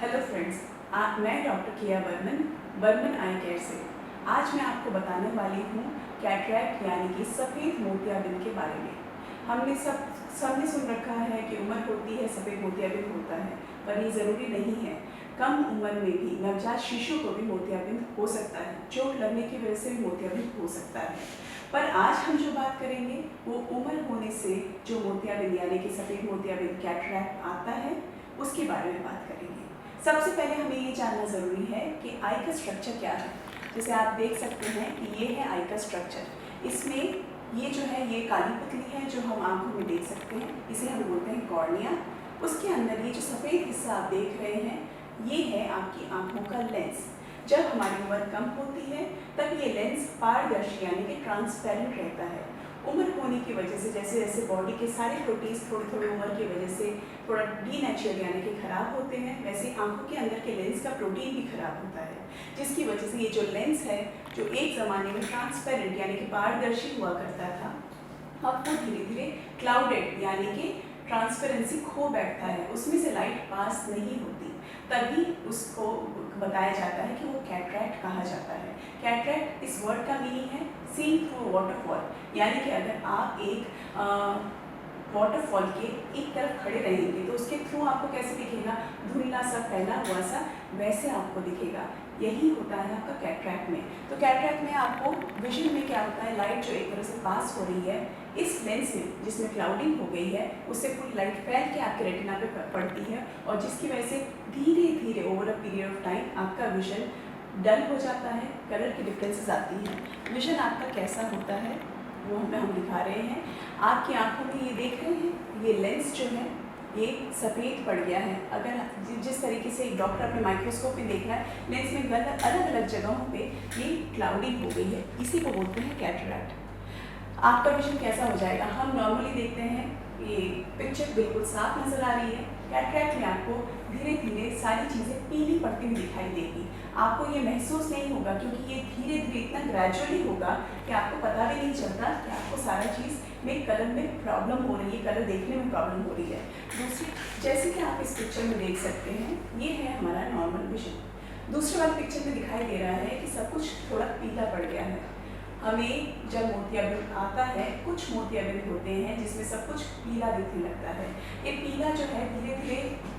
Hello friends, मैं doctor किया बर्मन आई care से। आज मैं आपको बताने वाली हूँ कैटरैक्ट यानी कि सफ़ेद मोतियाबिंद के बारे में। हमने सबने सुन रखा है कि उम्र होती है सफ़ेद मोतियाबिंद होता है, पर ये ज़रूरी नहीं है। कम उम्र में भी नवजात शिशु को भी मोतियाबिंद हो सकता है, चोट लगने की वजह से भी मोतियाबिंद हो सकता है। पर आज हम जो बात करेंगे वो उम्र होने से जो मोतियाबिंद यानी कि सफ़ेद मोतियाबिंद कैटरैक्ट आता है उसके बारे में बात करेंगे। सबसे पहले हमें ये जानना ज़रूरी है कि आई का स्ट्रक्चर क्या है। जैसे आप देख सकते हैं कि ये है आई का स्ट्रक्चर। इसमें ये जो है ये काली पुतली है जो हम आंखों में देख सकते हैं, इसे हम बोलते हैं कॉर्निया। उसके अंदर ये जो सफ़ेद हिस्सा आप देख रहे हैं ये है आपकी आंखों का लेंस। जब हमारी उम्र कम होती है तब ये लेंस पारदर्शी यानी कि ट्रांसपेरेंट रहता है। उम्र होने की वजह से जैसे जैसे बॉडी के सारे प्रोटीन्स थोड़ी थोड़ी उम्र की वजह से थोड़ा डीनेचर यानी कि ख़राब होते हैं, वैसे आंखों के अंदर के लेंस का प्रोटीन भी खराब होता है, जिसकी वजह से ये जो लेंस है जो एक ज़माने में ट्रांसपेरेंट यानी कि पारदर्शी हुआ करता था, अब वो धीरे धीरे क्लाउडेड यानी कि ट्रांसपेरेंसी खो बैठता है, उसमें से लाइट पास नहीं होती। तभी उसको बताया जाता है कि वो कैटरैक्ट कहा जाता है। कैटरैक्ट इस वर्ड का मीनिंग है सीइंग थ्रू वाटरफॉल, यानी कि अगर आप एक वाटरफॉल के एक तरफ खड़े रहेंगे तो उसके थ्रू आपको कैसे दिखेगा, धुंधला सा फैला हुआ सा वैसे आपको दिखेगा। यही होता है आपका कैटरैक्ट में। तो कैटरैक्ट में आपको विजन में क्या होता है, लाइट जो एक तरह से पास हो रही है इस लेंस में जिसमें क्लाउडिंग हो गई है उससे पूरी लाइट फैल के आपके रेटिना पे पड़ती है, और जिसकी वजह से धीरे धीरे over a period of time आपका विजन डल हो जाता है, कलर की डिफरेंसेस आती हैं। विजन आपका कैसा होता है वो हम दिखा रहे हैं। आपकी आंखों में ये देख रहे हैं ये लेंस जो है ये सफ़ेद पड़ गया है। अगर जिस तरीके से एक डॉक्टर अपने माइक्रोस्कोप में देख रहा है लेंस में अलग अलग जगहों पे ये क्लाउडिंग हो गई है, इसी को बोलते हैं कैटरैक्ट। आपका विजन कैसा हो जाएगा, हम नॉर्मली देखते हैं ये पिक्चर बिल्कुल साफ नज़र आ रही है। कैटरैक्ट में आपको धीरे धीरे सारी चीज़ें पीली पड़ती हुई दिखाई देगी। आपको ये महसूस नहीं होगा क्योंकि ये धीरे धीरे इतना ग्रेजुअली होगा कि आपको पता भी नहीं चलता कि आपको सारा चीज़ में कलर में प्रॉब्लम हो रही है, कलर देखने में प्रॉब्लम हो रही है। दूसरी, जैसे कि आप इस पिक्चर में देख सकते हैं ये है हमारा नॉर्मल विजन। दूसरे वाले पिक्चर में दिखाई दे रहा है कि सब कुछ थोड़ा पीला पड़ गया है। हमें जब मोतियाबिंद आता है कुछ मोतियाबिंद होते हैं जिसमें सब कुछ पीला दिखने लगता है। ये पीला जो है धीरे धीरे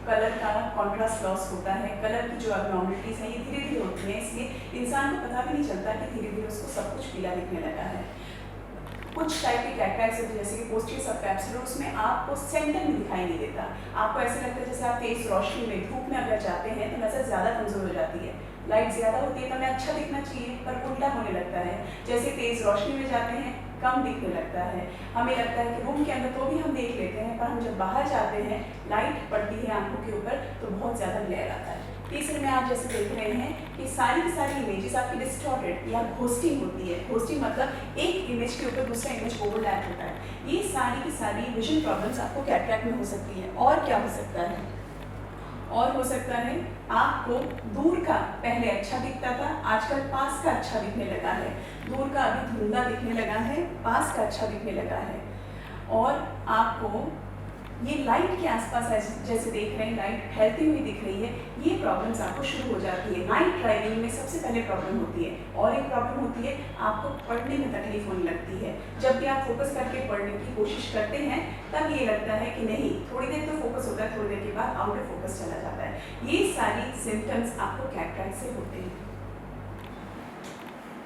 कलर का कॉन्ट्रास्ट लॉस होता है, कलर की जो एब्नॉर्मलिटीज़ हैं ये धीरे धीरे होती हैं, इसलिए इंसान को पता भी नहीं चलता कि धीरे धीरे उसको सब कुछ पीला दिखने लगा है। कुछ टाइप के कैटरैक्ट्स होते हैं जैसे कि पोस्टीरियर सबकैप्सुलर, उसमें आपको सेंटर में दिखाई नहीं देता। आपको ऐसा लगता है जैसे आप तेज रोशनी में धूप में अगर जाते हैं तो नज़र ज़्यादा कमज़ोर हो जाती है, लाइट ज़्यादा होती है तो हमें अच्छा दिखना चाहिए पर उल्टा होने लगता है। जैसे तेज़ रोशनी में जाते हैं कम दिखने लगता है, हमें लगता है कि रूम के अंदर तो भी हम देख लेते हैं पर हम जब बाहर जाते हैं लाइट पड़ती है आंखों के ऊपर तो बहुत ज़्यादा ग्लेयर आता है। तीसरे में आप जैसे देख रहे हैं कि सारी की सारी इमेजेस आपकी डिस्टॉर्टेड या घोस्टिंग होती है। घोस्टिंग मतलब एक इमेज के ऊपर दूसरा इमेज ओवरलैप होता है। ये सारी की सारी विजन प्रॉब्लम्स आपको कैटरैक्ट में हो सकती है। और क्या हो सकता है, और हो सकता है आपको दूर का पहले अच्छा दिखता था आजकल पास का अच्छा दिखने लगा है, दूर का अभी धुंधला दिखने लगा है, पास का अच्छा दिखने लगा है। और आपको ये लाइट के आसपास जैसे देख रहे हैं लाइट फैलती हुई दिख रही है, ये प्रॉब्लम्स आपको शुरू हो जाती है। नाइट ड्राइविंग में सबसे पहले प्रॉब्लम होती है। और एक प्रॉब्लम होती है आपको पढ़ने में तकलीफ होने लगती है। जब भी आप फोकस करके पढ़ने की कोशिश करते हैं तब ये लगता है कि नहीं, थोड़ी देर तो फोकस होता है, थोड़ी देर के बाद आउट ऑफ फोकस चला जाता है। ये सारी सिम्टम्स आपको कैटरैक्ट से होते हैं।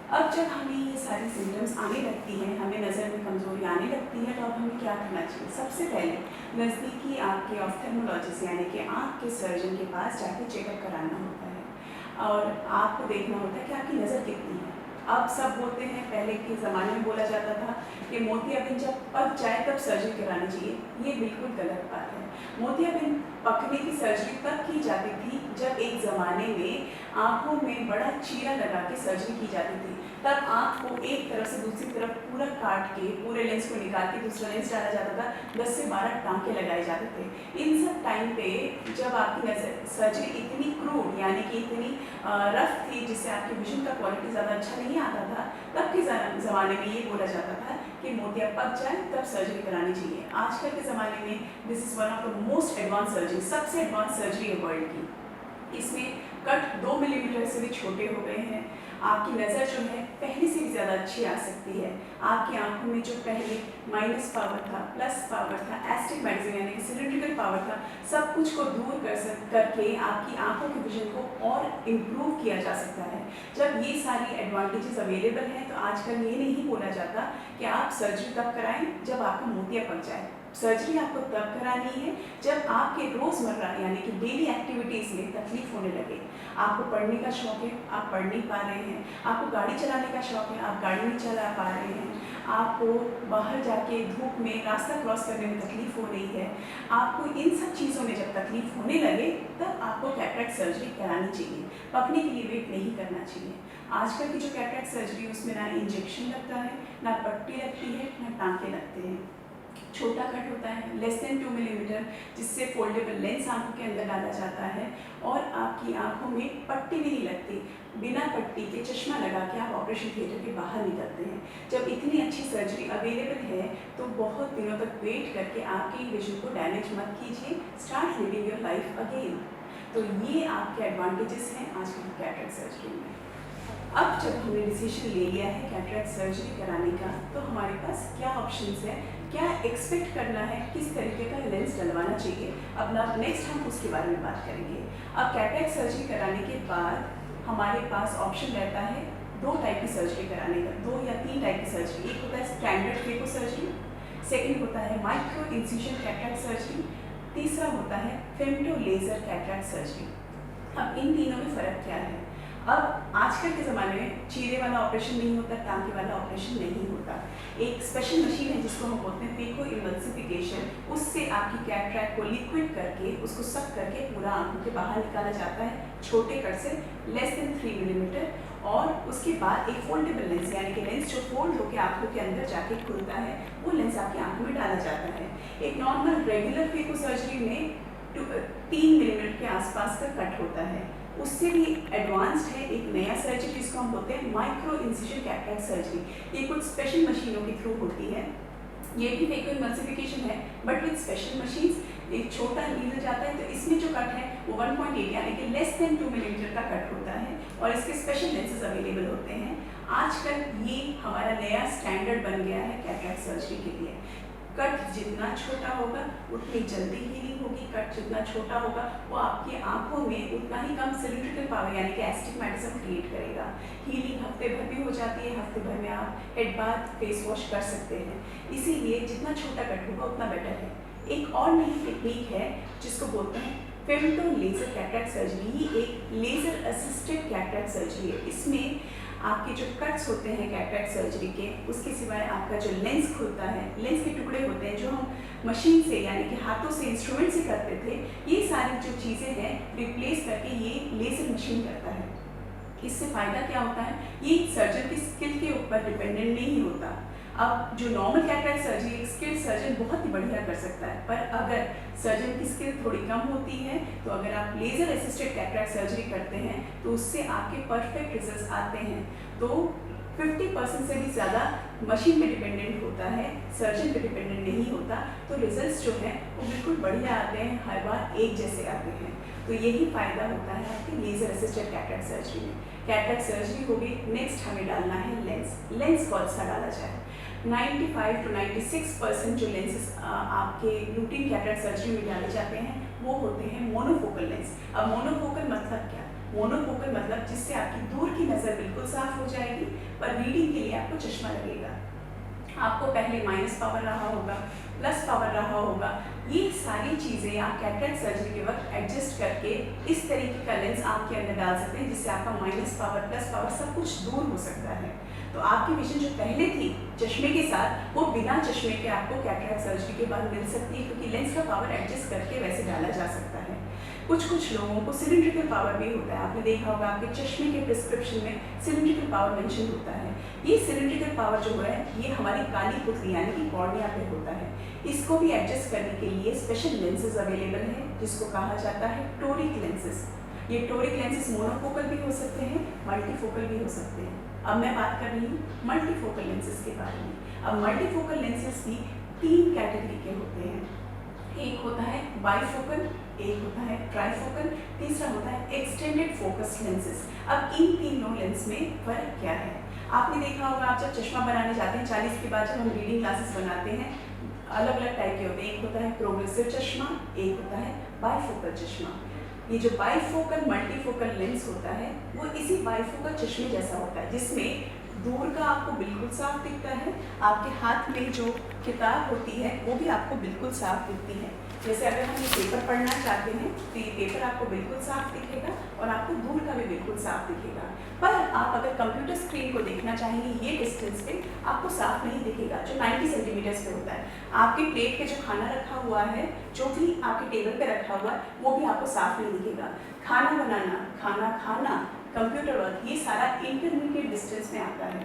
अब जब हमें ये सारी सिम्टम्स आने लगती हैं, हमें नज़र में कमज़ोरी आने लगती है तो अब हमें क्या करना चाहिए। सबसे पहले नज़दीकी आपके ऑफ्थेल्मोलॉजिस्ट यानी कि आँख के सर्जन के पास जाके चेकअप कराना होता है और आपको देखना होता है कि आपकी नज़र कितनी है। अब सब बोलते हैं, पहले के ज़माने में बोला जाता था कि मोतियाबिंद जब पक जाए तब सर्जरी करानी चाहिए। ये बिल्कुल गलत बात है। मोतियाबिंद पकने की सर्जरी तब की जाती थी जब एक ज़माने में आँखों में बड़ा चीरा लगा के सर्जरी की जाती थी। तब आँख को एक तरफ से दूसरी तरफ पूरा काट के पूरे लेंस को निकाल के दूसरा लेंस डाला जाता था, 10 से 12 टाँके लगाए जाते थे। इन सब टाइम पे जब आपकी नज़र सर्जरी इतनी क्रूड यानी कि इतनी रफ थी जिससे आपके विजन का क्वालिटी ज़्यादा अच्छा नहीं आता था, तब के ज़माने में ये बोला जाता था कि मोतिया पक जाए तब सर्जरी करानी चाहिए। आजकल के ज़माने में this is one of the most advance surgery, सबसे एडवांस सर्जरी है वर्ल्ड की। इसमें कट 2 मिलीमीटर से भी छोटे हो गए हैं। आपकी नज़र जो है पहले से भी ज़्यादा अच्छी आ सकती है। आपकी आंखों में जो पहले माइनस पावर था, प्लस पावर था, एस्टिग्मैटिज्म यानी कि सिलिंड्रिकल पावर था, सब कुछ को दूर करके आपकी आंखों के विजन को और इम्प्रूव किया जा सकता है। जब ये सारी एडवांटेजेस अवेलेबल हैं तो आजकल ये नहीं बोला जाता कि आप सर्जरी तब कराएं जब आपका मोतिया पक जाए। सर्जरी आपको तब करानी है जब आपके रोज़मर्रा यानी कि डेली एक्टिविटीज़ में तकलीफ होने लगे। आपको पढ़ने का शौक़ है, आप पढ़ नहीं पा रहे हैं। आपको गाड़ी चलाने का शौक़ है, आप गाड़ी नहीं चला पा रहे हैं। आपको बाहर जाके धूप में रास्ता क्रॉस करने में तकलीफ हो रही है। आपको इन सब चीज़ों में जब तकलीफ होने लगे तब आपको कैटरेक्ट सर्जरी करानी चाहिए। पकने के लिए वेट नहीं करना चाहिए। आजकल की जो कैटरेक्ट सर्जरी उसमें ना इंजेक्शन लगता है, ना पट्टी लगती है, ना टाँके लगते हैं। छोटा कट होता है लेस देन 2 मिलीमीटर, जिससे फोल्डेबल लेंस आंखों के अंदर डाला जाता है और आपकी आंखों में पट्टी भी नहीं लगती। बिना पट्टी के चश्मा लगा के आप ऑपरेशन थिएटर के बाहर निकलते हैं। जब इतनी अच्छी सर्जरी अवेलेबल है तो बहुत दिनों तक वेट करके आपकी विजन को डैमेज मत कीजिए। Start living your life again. तो ये आपके एडवांटेजेस हैं आज की कैटरेक्ट सर्जरी में। अब जब हमने डिसीजन ले लिया है कैटरेक्ट सर्जरी कराने का तो हमारे पास क्या ऑप्शंस है, क्या एक्सपेक्ट करना है, किस तरीके का लेंस डलवाना चाहिए। अब नेक्स्ट हम उसके बारे में बात करेंगे। अब कैटरेक्ट सर्जरी कराने के बाद हमारे पास ऑप्शन रहता है 2 टाइप की सर्जरी कराने का, 2 या 3 टाइप की सर्जरी। एक होता है स्टैंडर्ड फेको सर्जरी, सेकेंड होता है माइक्रो इंसिजन कैटरेक्ट सर्जरी, तीसरा होता है फेमटो लेजर कैटरेक्ट सर्जरी। अब इन तीनों में फ़र्क क्या है? अब आजकल के ज़माने में चीरे वाला ऑपरेशन नहीं होता, टाँके वाला ऑपरेशन नहीं होता। एक स्पेशल मशीन है जिसको हम बोलते हैं फेको इमल्सिफिकेशन। उससे आपकी कैटरेक्ट को लिक्विड करके उसको सक करके पूरा आंखों के बाहर निकाला जाता है, छोटे कट से लेस देन 3 मिलीमीटर। और उसके बाद एक फोल्डेबल लेंस यानी कि लेंस जो फोल्ड होकर आंखों के अंदर जाके खुलता है, वो लेंस आपकी आंखों में डाला जाता है। एक नॉर्मल रेगुलर फेको सर्जरी में 3 मिलीमीटर के आसपास का कट होता है। उससे भी एडवांस्ड है एक नया सर्जरी जिसको हम बोलते हैं माइक्रो इंसिजन कैटरेक्ट सर्जरी। ये कुछ स्पेशल मशीनों के थ्रू होती है। ये भी फेको इमल्सिफिकेशन है बट विद स्पेशल मशीन्स। एक छोटा लीजर जाता है तो इसमें जो कट है वो 1.8 यानी कि लेस देन 2 मिलीमीटर का कट होता है और इसके स्पेशल लेंसेज अवेलेबल होते हैं। आजकल ये हमारा नया स्टैंडर्ड बन गया है कैटरेक्ट सर्जरी के लिए। कट जितना छोटा होगा उतनी जल्दी हीलिंग होगी। कट जितना छोटा होगा वो आपकी आंखों में उतना ही कम सिलिंड्रिकल पावर यानी कि एस्टिग्मैटिज्म क्रिएट करेगा। हीलिंग हफ्ते भर भी हो जाती है, हफ्ते भर में आप हेड बाथ फेस वॉश कर सकते हैं। इसीलिए जितना छोटा कट होगा उतना बेटर है। एक और नई टेक्निक है जिसको बोलते हैं फेमटो लेजर कैटरेक्ट सर्जरी। ये एक लेजर असिस्टेड कैटरेक्ट सर्जरी है। इसमें आपके जो कट्स होते हैं कैटरेक्ट सर्जरी के, उसके सिवाय आपका जो लेंस खुलता है, लेंस के टुकड़े होते हैं जो हम मशीन से यानी कि हाथों से इंस्ट्रूमेंट से करते थे, ये सारी जो चीज़ें हैं रिप्लेस करके ये लेजर मशीन करता है। इससे फ़ायदा क्या होता है, ये सर्जन की स्किल के ऊपर डिपेंडेंट नहीं होता। अब जो नॉर्मल कैटरेक्ट सर्जरी एक स्किल्ड सर्जन बहुत ही बढ़िया कर सकता है, पर अगर सर्जन की स्किल थोड़ी कम होती है तो अगर आप लेज़र असिस्टेड कैटरेक्ट सर्जरी करते हैं तो उससे आपके परफेक्ट रिजल्ट्स आते हैं। तो 50% से भी ज़्यादा मशीन पे डिपेंडेंट होता है, सर्जन पे डिपेंडेंट नहीं होता। तो रिजल्ट्स जो हैं वो बिल्कुल बढ़िया आते हैं, हर बार एक जैसे आते हैं। तो यही फ़ायदा होता है आपके लेज़र असिस्टेड कैटरेक्ट सर्जरी में। कैटरेक्ट सर्जरी हो गई, नेक्स्ट हमें डालना है लेंस। लेंस कौन सा डाला जाए? 95 to 96% जो लेंसेज आपके रूटीन कैटरेक्ट सर्जरी में डाले जाते हैं वो होते हैं मोनोफोकल लेंस। अब मोनोफोकल मतलब क्या? मोनोफोकल मतलब जिससे आपकी दूर की नज़र बिल्कुल साफ हो जाएगी पर रीडिंग के लिए आपको चश्मा लगेगा। आपको पहले माइनस पावर रहा होगा, प्लस पावर रहा होगा। ये सारी चीज़ें आप कैटरेक्ट सर्जरी के वक्त एडजस्ट करके इस तरीके का लेंस आपके अंदर डाल सकते हैं जिससे आपका माइनस पावर प्लस पावर सब कुछ दूर हो सकता है। तो आपकी विजन जो पहले थी चश्मे के साथ वो बिना चश्मे के आपको कैटरेक्ट सर्जरी के बाद मिल सकती है, क्योंकि लेंस का पावर एडजस्ट करके वैसे डाला जा सकता है। कुछ लोगों को सिलिंड्रिकल पावर भी होता है। आपने देखा होगा आपके चश्मे के प्रिस्क्रिप्शन में सिलिंड्रिकल पावर मेंशन होता है। ये सिलिंड्रिकल पावर जो है ये हमारी काली पुतली यानी कि कॉर्निया पे होता है। इसको भी एडजस्ट करने के लिए स्पेशल लेंसेज अवेलेबल हैं जिसको कहा जाता है टोरिक लेंसेज। ये टोरिक लेंसेज मोनोफोकल भी हो सकते हैं, मल्टीफोकल भी हो सकते हैं। अब मैं बात कर रही हूँ मल्टीफोकल लेंसेज के बारे में। अब मल्टीफोकल लेंसेज भी 3 कैटेगरी के होते हैं। एक होता है बाइफोकल, एक होता है ट्राइफोकल, तीसरा होता है एक्सटेंडेड फोकस लेंसेज। अब इन तीनों लेंस में फ़र्क क्या है? आपने देखा होगा, आप जब चश्मा बनाने जाते हैं 40 के बाद जब हम रीडिंग ग्लासेस बनाते हैं, अलग अलग टाइप के होते हैं। एक होता है प्रोग्रेसिव चश्मा, एक होता है बाइफोकल चश्मा। ये जो बाइफोकल मल्टीफोकल लेंस होता है वो इसी बाइफोकल चश्मे जैसा होता है, जिसमें दूर का आपको बिल्कुल साफ दिखता है, आपके हाथ में जो किताब होती है वो भी आपको बिल्कुल साफ दिखती है। जैसे अगर हम ये पेपर पढ़ना चाहते हैं तो ये पेपर आपको बिल्कुल साफ दिखेगा और आपको दूर का भी बिल्कुल साफ दिखेगा। पर आप अगर कंप्यूटर स्क्रीन को देखना चाहेंगे, ये डिस्टेंस पे आपको साफ नहीं दिखेगा, जो 90 सेंटीमीटर्स पे होता है। आपके प्लेट पे जो खाना रखा हुआ है, जो भी आपके टेबल पे रखा हुआ है, वो भी आपको साफ नहीं दिखेगा। खाना बनाना, खाना खाना, कंप्यूटर वर्क, ये सारा इंटरमीडिएट डिस्टेंस में आता है।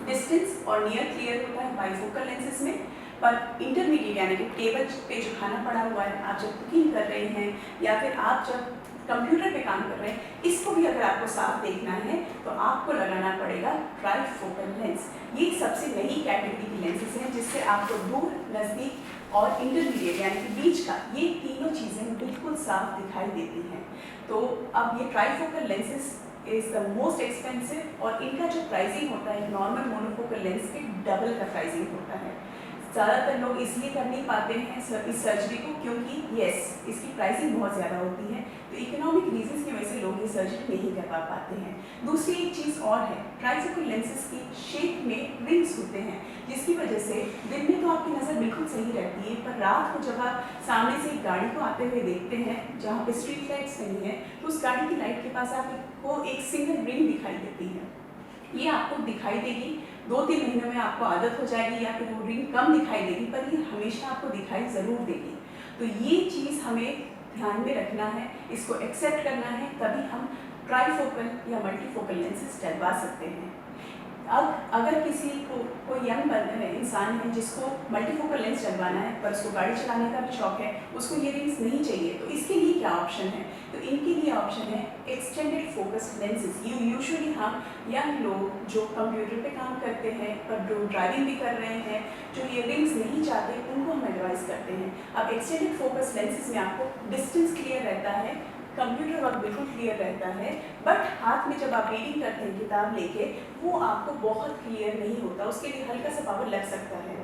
डिस्टेंस और नियर क्लियर होता है बाइफोकल लेंसेज में, पर इंटरमीडिएट यानी कि टेबल पे जो खाना पड़ा हुआ है, आप जब कुकिंग कर रहे हैं या फिर आप जब कंप्यूटर पे काम कर रहे हैं, इसको भी अगर आपको साफ देखना है तो आपको लगाना पड़ेगा ट्राइफोकल लेंस। ये सबसे नई कैटेगरी की लेंसेज हैं जिससे आपको दूर, नज़दीक और इंटरमीडिएट यानी कि बीच का, ये तीनों चीज़ें बिल्कुल साफ दिखाई देती हैं। तो अब ये trifocal lenses is the most expensive और इनका जो प्राइसिंग होता है नॉर्मल मोनोफोकल लेंस के डबल का प्राइसिंग होता है। ज़्यादातर लोग इसलिए कर नहीं पाते हैं इस सर्जरी को, क्योंकि इसकी प्राइसिंग बहुत ज़्यादा होती है, तो इकोनॉमिक रीजंस की वजह से लोग ये सर्जरी नहीं कर पाते हैं। दूसरी एक चीज़ और है, ट्राइफोकल लेंसेज की शेप में रिंग्स होते हैं, जिसकी वजह से दिन में तो आपकी नज़र बिल्कुल सही रहती है, पर रात को जब आप सामने से एक गाड़ी को आते हुए देखते हैं जहाँ पे स्ट्रीट लाइट्स नहीं है, तो उस गाड़ी की लाइट के पास आपको एक सिंगल रिंग दिखाई देती है। ये आपको दिखाई देगी, 2-3 महीनों में आपको आदत हो जाएगी या फिर वो रिंग कम दिखाई देगी, पर ये हमेशा आपको दिखाई ज़रूर देगी। तो ये चीज़ हमें ध्यान में रखना है, इसको एक्सेप्ट करना है, तभी हम ट्राइफोकल या मल्टीफोकल लेंसेज डलवा सकते हैं। अब अगर किसी को कोई यंग इंसान है जिसको मल्टीफोकल लेंस डलवाना है पर उसको गाड़ी चलाने का भी शौक है, उसको ये रिंग्स नहीं चाहिए, तो इसके लिए क्या ऑप्शन है? तो इनके लिए ऑप्शन है एक्सटेंडेड फोकस लेंसेज। यूजुअली हम यंग लोग जो कंप्यूटर पे काम करते हैं पर जो ड्राइविंग भी कर रहे हैं, जो ये रिंग्स नहीं चाहते, उनको हम एडवाइस करते हैं। अब एक्सटेंडेड फोकस लेंसेज में आपको डिस्टेंस क्लियर रहता है, कंप्यूटर वर्क बिल्कुल क्लियर रहता है, बट हाथ में जब आप रीडिंग करते हैं किताब लेके, वो आपको बहुत क्लियर नहीं होता, उसके लिए हल्का सा पावर लग सकता है।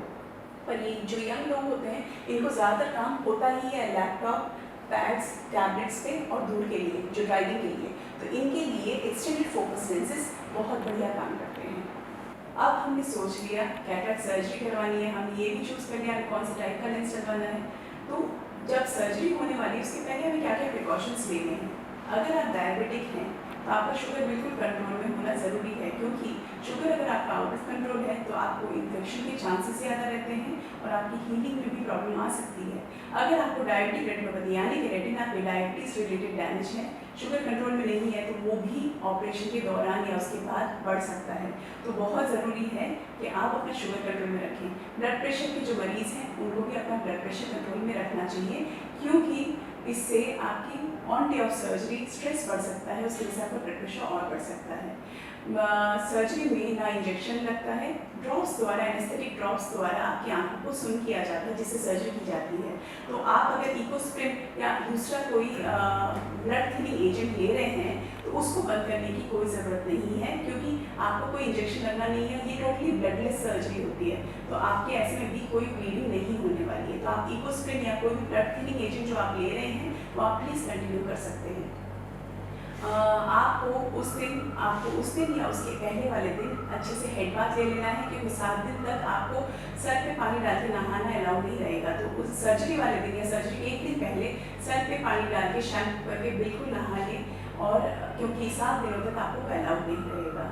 पर ये जो यंग लोग होते हैं, इनको ज़्यादातर काम होता ही है लैपटॉप, पैड्स, टैबलेट्स पे और दूर के लिए, जो ड्राइविंग के लिए, तो इनके लिए एक्सटेंडेड फोकस लेंसेज बहुत बढ़िया काम करते हैं। अब हमने सोच लिया कैटरेक्ट सर्जरी करवानी है, हम ये भी चूज़ कर लिया कौन सा टाइप का लेंस डलवाना है। तो जब सर्जरी होने वाली है उसके पहले हमें क्या क्या प्रिकॉशंस लेने हैं। अगर आप डायबिटिक हैं तो आपका शुगर बिल्कुल कंट्रोल में होना ज़रूरी है, क्योंकि शुगर अगर आपका आउट ऑफ कंट्रोल है तो आपको इन्फेक्शन के चांसेस ज़्यादा रहते हैं और आपकी हीलिंग में भी प्रॉब्लम आ सकती है। अगर आपको डायबिटिक रेटिनोपैथी यानी कि रेटिना पे डायबिटीज़ रिलेटेड डैमेज है, शुगर कंट्रोल में नहीं है, तो वो भी ऑपरेशन के दौरान या उसके बाद बढ़ सकता है। तो बहुत ज़रूरी है कि आप अपना शुगर कंट्रोल में रखें। ब्लड प्रेशर के जो मरीज़ हैं उनको भी अपना ब्लड प्रेशर कंट्रोल में रखना चाहिए, क्योंकि इससे आपकी on day of surgery stress बढ़ सकता है, उसके हिसाब से ब्लड प्रेशर और बढ़ सकता है। सर्जरी में ना इंजेक्शन लगता है, ड्रॉप्स द्वारा, एनेस्थेटिक ड्रॉप्स द्वारा आपकी आंखों को सुन किया जाता है जिससे सर्जरी की जाती है। तो आप अगर इकोस्प्रिन या दूसरा कोई ब्लड थिनिंग एजेंट ले रहे हैं तो उसको बंद करने की कोई ज़रूरत नहीं है, क्योंकि आपको कोई इंजेक्शन लगना नहीं है, ये टोटली ब्लडलेस सर्जरी होती है, तो आपके ऐसे में भी कोई ब्लीडिंग नहीं होने वाली है। तो आप इकोस्प्रिन या कोई भी ब्लड थिनिंग एजेंट जो आप ले रहे हैं वो आप प्लीज़ कंटिन्यू कर सकते हैं। आपको उस दिन या उसके पहले वाले दिन अच्छे से हेड बाथ ले लेना है, क्योंकि 7 दिन तक आपको सर पे पानी डाल के नहाना अलाउ नहीं रहेगा। तो उस सर्जरी वाले दिन या सर्जरी के 1 दिन पहले सर पे पानी डाल के शैम्पू करके बिल्कुल नहा लें, और क्योंकि 7 दिनों तक आपको अलाउ नहीं रहेगा।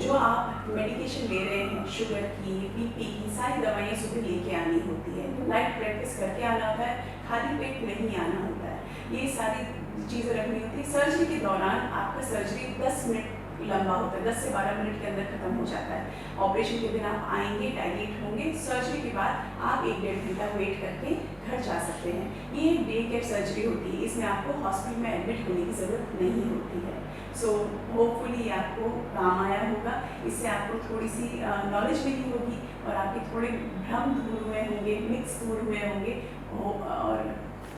जो आप मेडिकेशन ले रहे हैं, शुगर की, बीपी की, सारी दवाइयाँ सुबह लेके आनी होती है, लाइट प्रैक्टिस करके आना होता है, खाली पेट नहीं आना होता है, ये सारी चीज़ें रखनी होती है। सर्जरी के दौरान आपका सर्जरी 10 मिनट लंबा होता है, 10 से 12 मिनट के अंदर खत्म हो जाता है। ऑपरेशन के दिन आप आएंगे, डायलेट होंगे, सर्जरी के बाद आप 1-1.5 घंटा वेट करके घर जा सकते हैं। ये एक डे केयर सर्जरी होती है, इसमें आपको हॉस्पिटल में एडमिट होने की ज़रूरत नहीं होती है। सो होपफुली ये आपको काम आया होगा, इससे आपको थोड़ी सी नॉलेज मिली होगी और आपके थोड़े भ्रम दूर हुए होंगे, मिक्स दूर हुए होंगे और